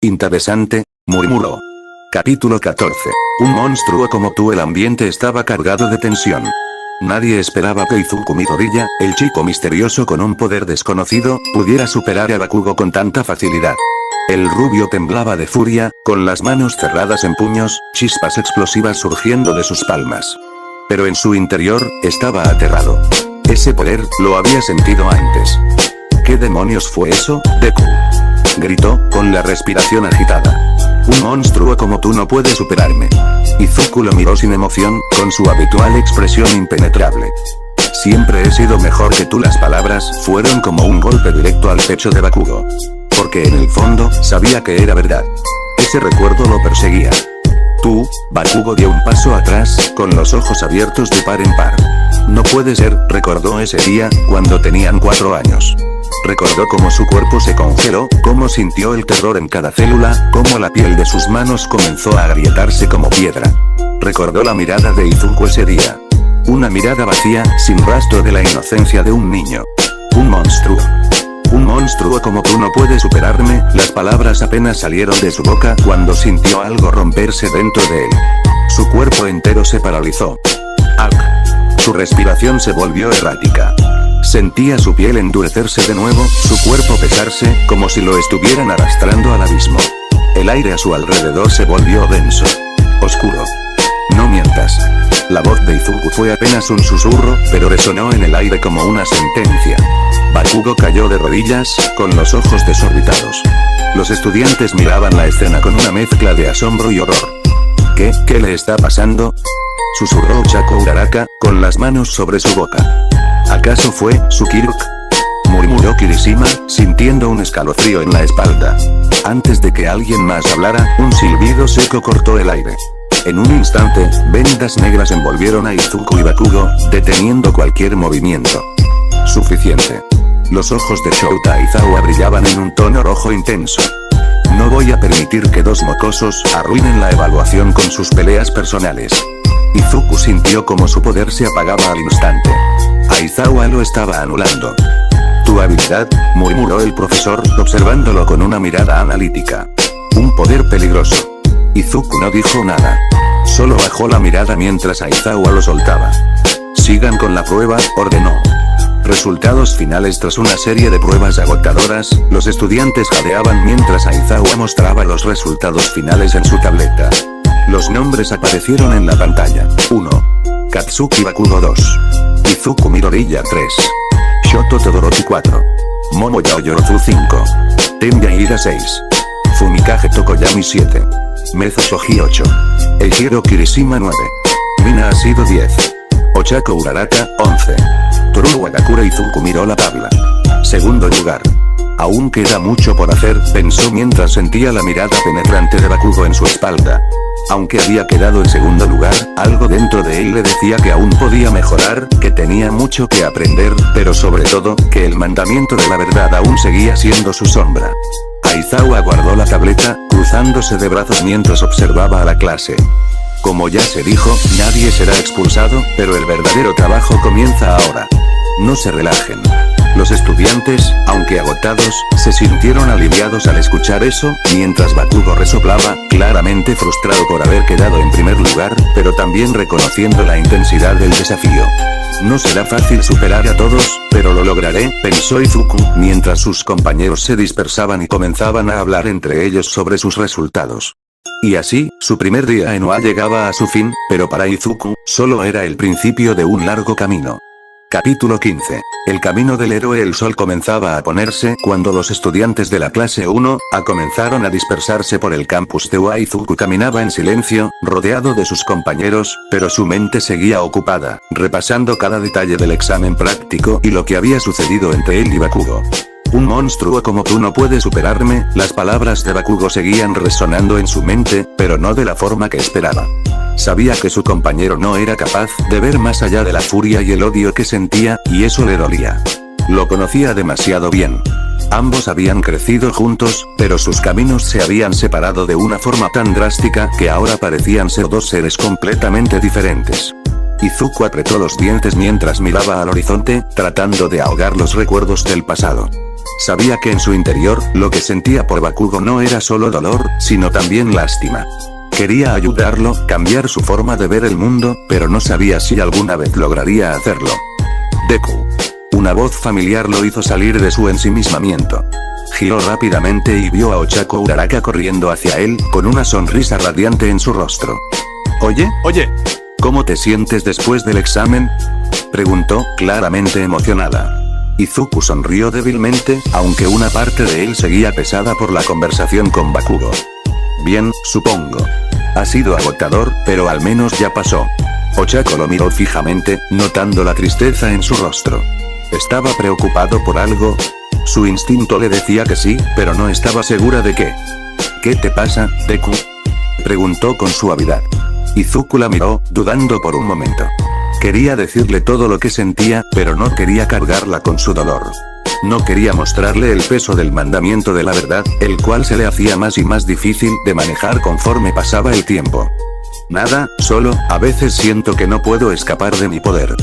Interesante, murmuró. Capítulo 14. Un monstruo como tú. El ambiente estaba cargado de tensión. Nadie esperaba que Izuku Midoriya, el chico misterioso con un poder desconocido, pudiera superar a Bakugo con tanta facilidad. El rubio temblaba de furia, con las manos cerradas en puños, chispas explosivas surgiendo de sus palmas. Pero en su interior, estaba aterrado. Ese poder, lo había sentido antes. ¿Qué demonios fue eso, Deku?, gritó, con la respiración agitada. Un monstruo como tú no puede superarme. Izuku lo miró sin emoción, con su habitual expresión impenetrable. Siempre he sido mejor que tú. Las palabras fueron como un golpe directo al pecho de Bakugo. Porque en el fondo, sabía que era verdad. Ese recuerdo lo perseguía. Tú, Bakugo dio un paso atrás, con los ojos abiertos de par en par. No puede ser, recordó ese día, cuando tenían 4 años. Recordó cómo su cuerpo se congeló, cómo sintió el terror en cada célula, cómo la piel de sus manos comenzó a agrietarse como piedra. Recordó la mirada de Izuku ese día. Una mirada vacía, sin rastro de la inocencia de un niño. Un monstruo. Un monstruo como tú no puede superarme. Las palabras apenas salieron de su boca cuando sintió algo romperse dentro de él. Su cuerpo entero se paralizó. ¡Ak! Su respiración se volvió errática. Sentía su piel endurecerse de nuevo, su cuerpo pesarse, como si lo estuvieran arrastrando al abismo. El aire a su alrededor se volvió denso. Oscuro. No mientas. La voz de Izuku fue apenas un susurro, pero resonó en el aire como una sentencia. Bakugo cayó de rodillas, con los ojos desorbitados. Los estudiantes miraban la escena con una mezcla de asombro y horror. ¿Qué le está pasando?, susurró Chaco Uraraka, con las manos sobre su boca. ¿Acaso fue Tsukiruk?, murmuró Kirishima, sintiendo un escalofrío en la espalda. Antes de que alguien más hablara, un silbido seco cortó el aire. En un instante, vendas negras envolvieron a Izuku y Bakugo, deteniendo cualquier movimiento. Suficiente. Los ojos de Shouta Aizawa brillaban en un tono rojo intenso. No voy a permitir que dos mocosos arruinen la evaluación con sus peleas personales. Izuku sintió como su poder se apagaba al instante. Aizawa lo estaba anulando. Tu habilidad, murmuró el profesor, observándolo con una mirada analítica. Un poder peligroso. Izuku no dijo nada. Solo bajó la mirada mientras Aizawa lo soltaba. Sigan con la prueba, ordenó. Resultados finales. Tras una serie de pruebas agotadoras, los estudiantes jadeaban mientras Aizawa mostraba los resultados finales en su tableta. Los nombres aparecieron en la pantalla. 1. Katsuki Bakugo 2. Izuku Midoriya 3. Shoto Todoroki 4. Momo Yaoyorozu 5. Tenya Ira 6. Fumikage Tokoyami 7. Mezo Shoji 8. Eijiro Kirishima 9. Mina ha sido 10. Ochako Uraraka 11. Toru Wagakure. Izuku miró la tabla. Segundo lugar. Aún queda mucho por hacer, pensó mientras sentía la mirada penetrante de Bakugo en su espalda. Aunque había quedado en segundo lugar, algo dentro de él le decía que aún podía mejorar, que tenía mucho que aprender, pero sobre todo, que el mandamiento de la verdad aún seguía siendo su sombra. Aizawa guardó la tableta, cruzándose de brazos mientras observaba a la clase. Como ya se dijo, nadie será expulsado, pero el verdadero trabajo comienza ahora. No se relajen. Los estudiantes, aunque agotados, se sintieron aliviados al escuchar eso, mientras Bakugo resoplaba, claramente frustrado por haber quedado en primer lugar, pero también reconociendo la intensidad del desafío. No será fácil superar a todos, pero lo lograré, pensó Izuku, mientras sus compañeros se dispersaban y comenzaban a hablar entre ellos sobre sus resultados. Y así, su primer día en OA llegaba a su fin, pero para Izuku, solo era el principio de un largo camino. Capítulo 15. El camino del héroe. El sol comenzaba a ponerse cuando los estudiantes de la clase 1 comenzaron a dispersarse por el campus de OA. Izuku caminaba en silencio, rodeado de sus compañeros, pero su mente seguía ocupada, repasando cada detalle del examen práctico y lo que había sucedido entre él y Bakugo. Un monstruo como tú no puede superarme. Las palabras de Bakugo seguían resonando en su mente, pero no de la forma que esperaba. Sabía que su compañero no era capaz de ver más allá de la furia y el odio que sentía, y eso le dolía. Lo conocía demasiado bien. Ambos habían crecido juntos, pero sus caminos se habían separado de una forma tan drástica que ahora parecían ser dos seres completamente diferentes. Izuku apretó los dientes mientras miraba al horizonte, tratando de ahogar los recuerdos del pasado. Sabía que en su interior, lo que sentía por Bakugo no era solo dolor, sino también lástima. Quería ayudarlo, cambiar su forma de ver el mundo, pero no sabía si alguna vez lograría hacerlo. Deku. Una voz familiar lo hizo salir de su ensimismamiento. Giró rápidamente y vio a Ochako Uraraka corriendo hacia él, con una sonrisa radiante en su rostro. Oye, ¿cómo te sientes después del examen?, preguntó, claramente emocionada. Izuku sonrió débilmente, aunque una parte de él seguía pesada por la conversación con Bakugo. Bien, supongo. Ha sido agotador, pero al menos ya pasó. Ochako lo miró fijamente, notando la tristeza en su rostro. ¿Estaba preocupado por algo? Su instinto le decía que sí, pero no estaba segura de qué. ¿Qué te pasa, Deku?, preguntó con suavidad. Izuku la miró, dudando por un momento. Quería decirle todo lo que sentía, pero no quería cargarla con su dolor. No quería mostrarle el peso del mandamiento de la verdad, el cual se le hacía más y más difícil de manejar conforme pasaba el tiempo. Nada, solo, a veces siento que no puedo escapar de mi poder,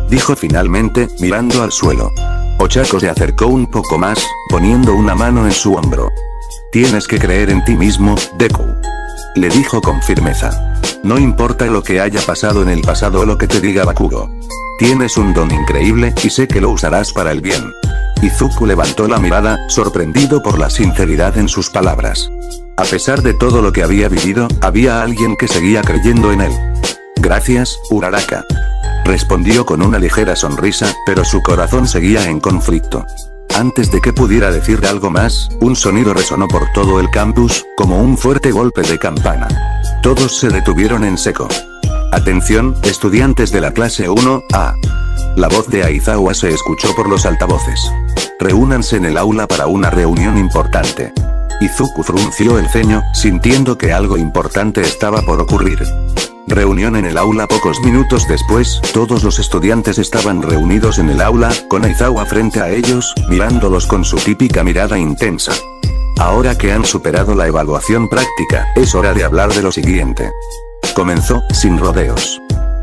dijo finalmente, mirando al suelo. Ochako se acercó un poco más, poniendo una mano en su hombro. Tienes que creer en ti mismo, Deku, le dijo con firmeza. No importa lo que haya pasado en el pasado o lo que te diga Bakugo. Tienes un don increíble y sé que lo usarás para el bien. Izuku levantó la mirada, sorprendido por la sinceridad en sus palabras. A pesar de todo lo que había vivido, había alguien que seguía creyendo en él. Gracias, Uraraka, respondió con una ligera sonrisa, pero su corazón seguía en conflicto. Antes de que pudiera decir algo más, un sonido resonó por todo el campus, como un fuerte golpe de campana. Todos se detuvieron en seco. Atención, estudiantes de la clase 1A. La voz de Aizawa se escuchó por los altavoces. Reúnanse en el aula para una reunión importante. Izuku frunció el ceño, sintiendo que algo importante estaba por ocurrir. Reunión en el aula. Pocos minutos después, todos los estudiantes estaban reunidos en el aula, con Aizawa frente a ellos, mirándolos con su típica mirada intensa. Ahora que han superado la evaluación práctica, es hora de hablar de lo siguiente. Comenzó, sin rodeos.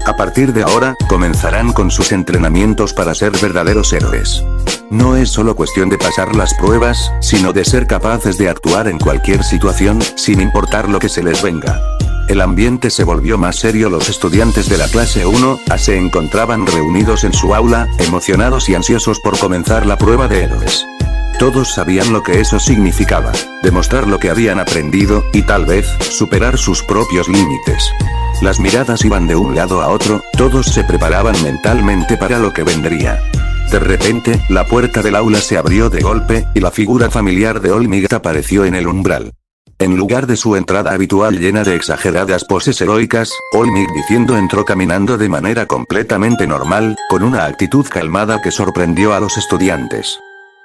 A partir de ahora, comenzarán con sus entrenamientos para ser verdaderos héroes. No es solo cuestión de pasar las pruebas, sino de ser capaces de actuar en cualquier situación, sin importar lo que se les venga. El ambiente se volvió más serio. Los estudiantes de la clase 1A se encontraban reunidos en su aula, emocionados y ansiosos por comenzar la prueba de héroes. Todos sabían lo que eso significaba, demostrar lo que habían aprendido, y tal vez, superar sus propios límites. Las miradas iban de un lado a otro, todos se preparaban mentalmente para lo que vendría. De repente, la puerta del aula se abrió de golpe, y la figura familiar de All Might apareció en el umbral. En lugar de su entrada habitual llena de exageradas poses heroicas, All Might diciendo entró caminando de manera completamente normal, con una actitud calmada que sorprendió a los estudiantes.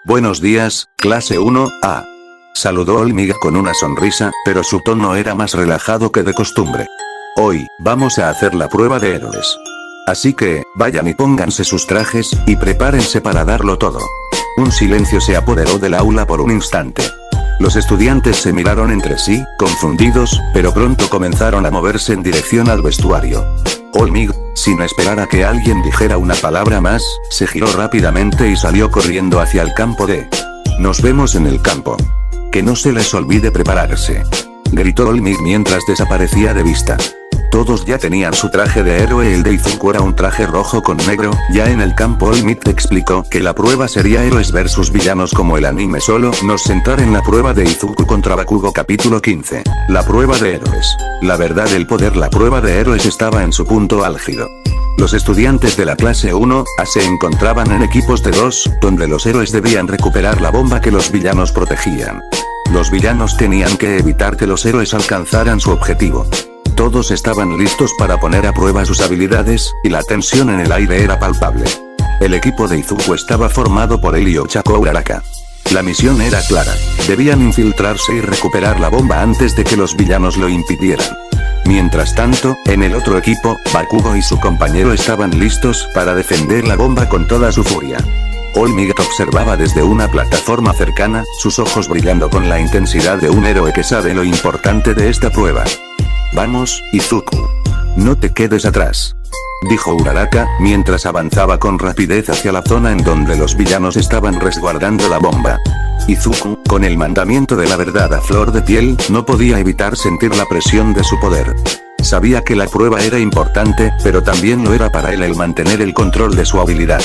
Buenos días, clase 1A. Saludó All Might con una sonrisa, pero su tono era más relajado que de costumbre. Hoy, vamos a hacer la prueba de héroes. Así que, vayan y pónganse sus trajes, y prepárense para darlo todo. Un silencio se apoderó del aula por un instante. Los estudiantes se miraron entre sí, confundidos, pero pronto comenzaron a moverse en dirección al vestuario. All Might, sin esperar a que alguien dijera una palabra más, se giró rápidamente y salió corriendo hacia el campo de... Nos vemos en el campo. Que no se les olvide prepararse, gritó All Might mientras desaparecía de vista. Todos ya tenían su traje de héroe. El de Izuku era un traje rojo con negro. Ya en el campo All Might explicó que la prueba sería héroes versus villanos como el anime. Solo nos centrar en la prueba de Izuku contra Bakugo. Capítulo 15. La prueba de héroes. La verdad, el poder. La prueba de héroes estaba en su punto álgido. Los estudiantes de la clase 1A se encontraban en equipos de 2, donde los héroes debían recuperar la bomba que los villanos protegían. Los villanos tenían que evitar que los héroes alcanzaran su objetivo. Todos estaban listos para poner a prueba sus habilidades, y la tensión en el aire era palpable. El equipo de Izuku estaba formado por él y Ochako Uraraka. La misión era clara. Debían infiltrarse y recuperar la bomba antes de que los villanos lo impidieran. Mientras tanto, en el otro equipo, Bakugo y su compañero estaban listos para defender la bomba con toda su furia. All Might observaba desde una plataforma cercana, sus ojos brillando con la intensidad de un héroe que sabe lo importante de esta prueba. Vamos, Izuku. No te quedes atrás, dijo Uraraka, mientras avanzaba con rapidez hacia la zona en donde los villanos estaban resguardando la bomba. Izuku, con el mandamiento de la verdad a flor de piel, no podía evitar sentir la presión de su poder. Sabía que la prueba era importante, pero también lo era para él el mantener el control de su habilidad.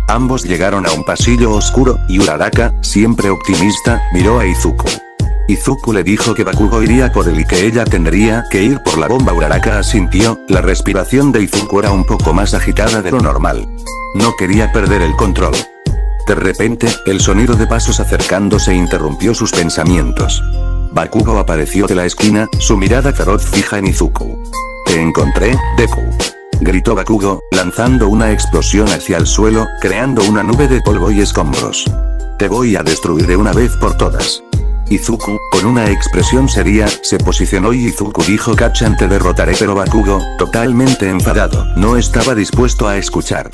Ambos llegaron a un pasillo oscuro, y Uraraka, siempre optimista, miró a Izuku. Izuku le dijo que Bakugo iría por él y que ella tendría que ir por la bomba. Uraraka asintió, la respiración de Izuku era un poco más agitada de lo normal. No quería perder el control. De repente, el sonido de pasos acercándose interrumpió sus pensamientos. Bakugo apareció de la esquina, su mirada feroz fija en Izuku. «Te encontré, Deku», gritó Bakugo, lanzando una explosión hacia el suelo, creando una nube de polvo y escombros. «Te voy a destruir de una vez por todas». Izuku, con una expresión seria, se posicionó y Izuku dijo: «Kacchan, te derrotaré», pero Bakugo, totalmente enfadado, no estaba dispuesto a escuchar.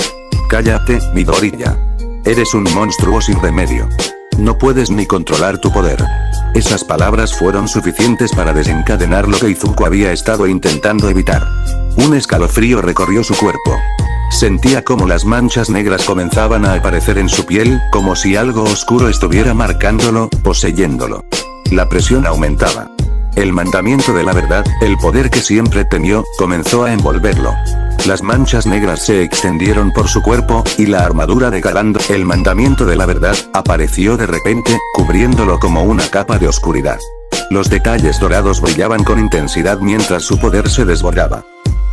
«Cállate, Midoriya. Eres un monstruo sin remedio. No puedes ni controlar tu poder». Esas palabras fueron suficientes para desencadenar lo que Izuku había estado intentando evitar. Un escalofrío recorrió su cuerpo. Sentía como las manchas negras comenzaban a aparecer en su piel, como si algo oscuro estuviera marcándolo, poseyéndolo. La presión aumentaba. El mandamiento de la verdad, el poder que siempre temió, comenzó a envolverlo. Las manchas negras se extendieron por su cuerpo, y la armadura de Galando, el mandamiento de la verdad, apareció de repente, cubriéndolo como una capa de oscuridad. Los detalles dorados brillaban con intensidad mientras su poder se desbordaba.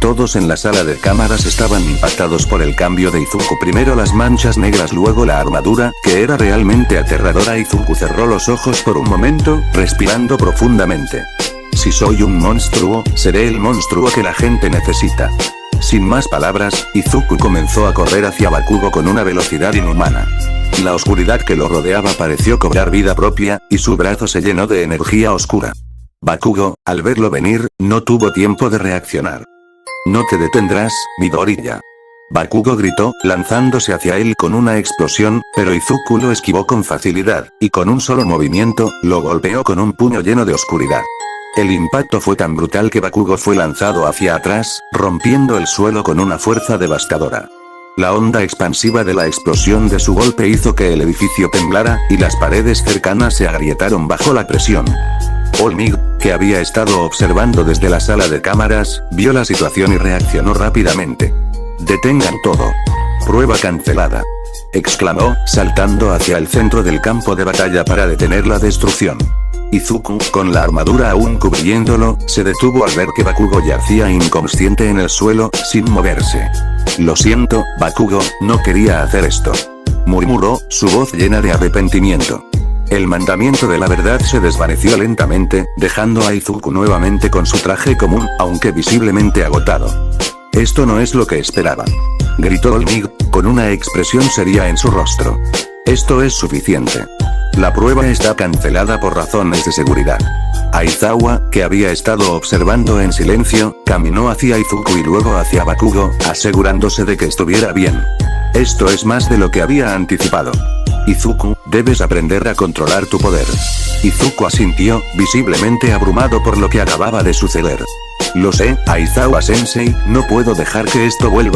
Todos en la sala de cámaras estaban impactados por el cambio de Izuku. Primero las manchas negras, luego la armadura, que era realmente aterradora. Izuku cerró los ojos por un momento, respirando profundamente. «Si soy un monstruo, seré el monstruo que la gente necesita». Sin más palabras, Izuku comenzó a correr hacia Bakugo con una velocidad inhumana. La oscuridad que lo rodeaba pareció cobrar vida propia, y su brazo se llenó de energía oscura. Bakugo, al verlo venir, no tuvo tiempo de reaccionar. «No te detendrás, Midoriya». Bakugo gritó, lanzándose hacia él con una explosión, pero Izuku lo esquivó con facilidad, y con un solo movimiento, lo golpeó con un puño lleno de oscuridad. El impacto fue tan brutal que Bakugo fue lanzado hacia atrás, rompiendo el suelo con una fuerza devastadora. La onda expansiva de la explosión de su golpe hizo que el edificio temblara, y las paredes cercanas se agrietaron bajo la presión. All Might, que había estado observando desde la sala de cámaras, vio la situación y reaccionó rápidamente. «Detengan todo. Prueba cancelada», exclamó, saltando hacia el centro del campo de batalla para detener la destrucción. Izuku, con la armadura aún cubriéndolo, se detuvo al ver que Bakugo yacía inconsciente en el suelo, sin moverse. «Lo siento, Bakugo, no quería hacer esto», murmuró, su voz llena de arrepentimiento. El mandamiento de la verdad se desvaneció lentamente, dejando a Izuku nuevamente con su traje común, aunque visiblemente agotado. «Esto no es lo que esperaba», gritó All Might, con una expresión seria en su rostro. «Esto es suficiente. La prueba está cancelada por razones de seguridad». Aizawa, que había estado observando en silencio, caminó hacia Izuku y luego hacia Bakugo, asegurándose de que estuviera bien. Esto es más de lo que había anticipado. «Izuku, debes aprender a controlar tu poder». Izuku asintió, visiblemente abrumado por lo que acababa de suceder. «Lo sé, Aizawa Sensei, no puedo dejar que esto vuelva